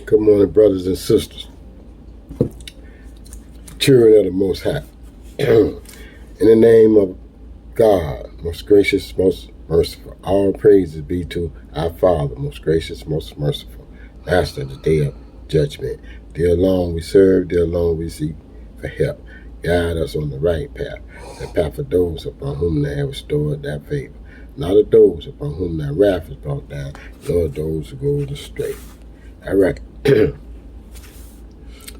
Good morning, brothers and sisters, children of the Most High. In the name of God, most gracious, most merciful, all praises be to our Father, most gracious, most merciful, Master of the day of judgment. Dear alone we serve, dear alone we seek for help. Guide us on the right path, the path of those upon whom thou hast restored thy favor, not of those upon whom thy wrath is brought down, nor of those who go astray. All right.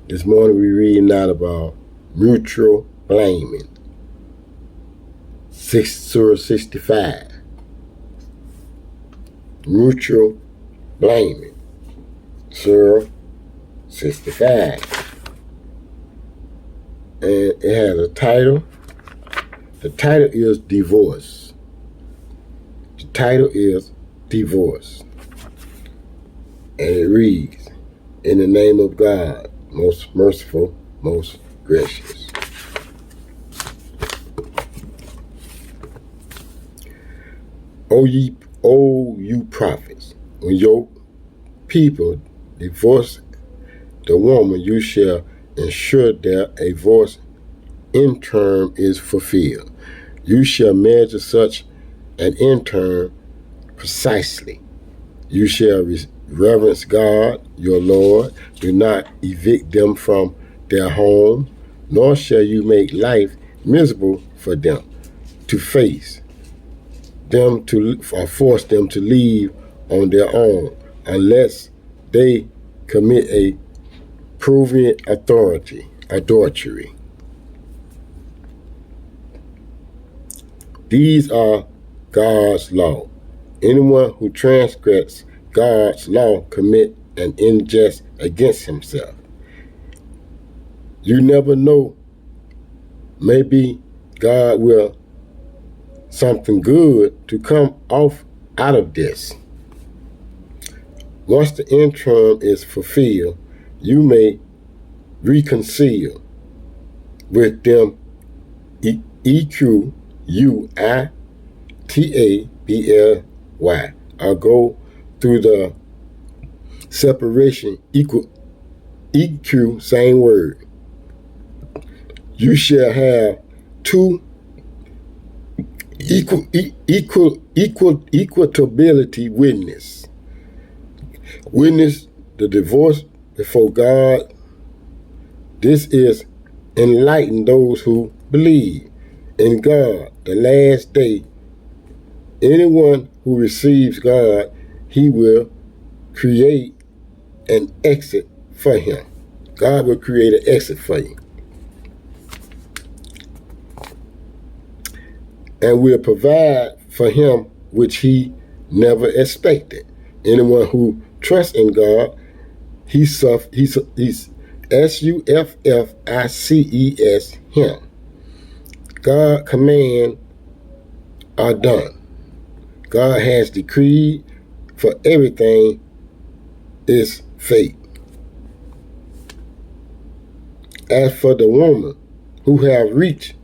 This morning we reading out about mutual blaming. Surah 65. Mutual blaming. Surah 65. And it has a title. The title is Divorce. The title is Divorce. And it reads, in the name of God, most merciful, most gracious. O you prophets, when your people divorce the woman, you shall ensure that a divorce in term is fulfilled. You shall measure such an in term precisely. You shall reverence God, your Lord. Do not evict them from their home, nor shall you make life miserable for them to face them or force them to leave on their own, unless they commit a proven adultery. These are God's law. Anyone who transgresses God's law commit an injustice against himself. You never know. Maybe God will something good to come out of this. Once the interim is fulfilled, you may reconcile with them EQUITABLY, or go through the separation EQ, same word. You shall have two equitability witness the divorce before God. This is enlighten those who believe in God the last day. Anyone who receives God, he will create an exit for him. God will create an exit for you, and will provide for him which he never expected. Anyone who trusts in God, he's SUFFICES him. God command are done. God has decreed for everything is fate. As for the woman who have reached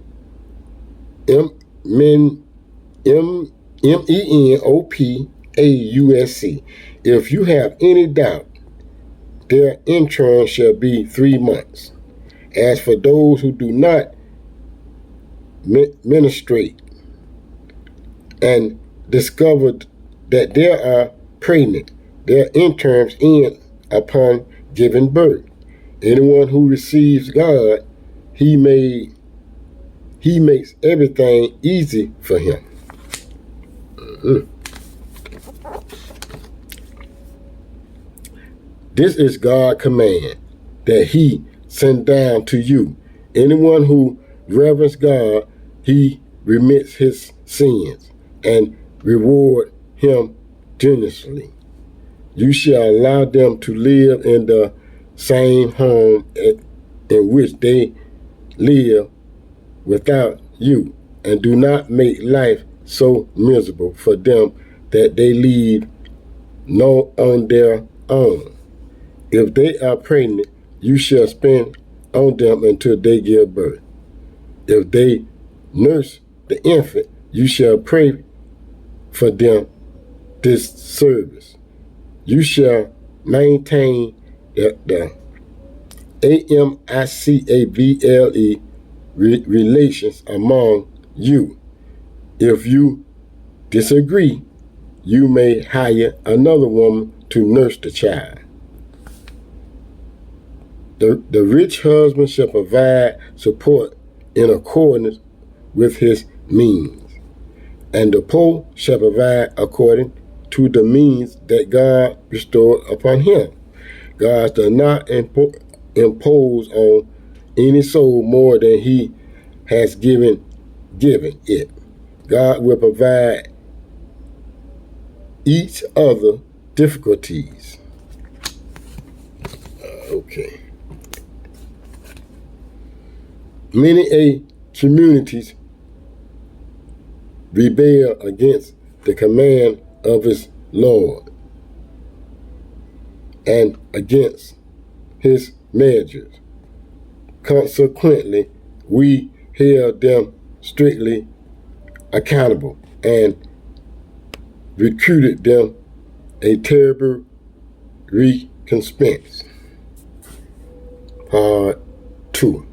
MENOPAUSC, if you have any doubt, their interim shall be 3 months. As for those who do not menstruate and discover that they are pregnant, their interims end upon giving birth. Anyone who receives God, he makes everything easy for him. This is God's command that he sent down to you. Anyone who reverence God, he remits his sins and reward him generously. You shall allow them to live in the same home in which they live without you, and do not make life so miserable for them that they leave on their own. If they are pregnant, you shall spend on them until they give birth. If they nurse the infant, you shall pray for them this service. You shall maintain the amicable relations among you. If you disagree, you may hire another woman to nurse the child. The rich husband shall provide support in accordance with his means, and the poor shall provide according to the means that God bestowed upon him. God does not impose on any soul more than he has given it. God will provide each other difficulties. Okay. Many communities rebel against the command of its Lord and against his measures. Consequently, we held them strictly accountable and recruited them a terrible recompense. Part 2.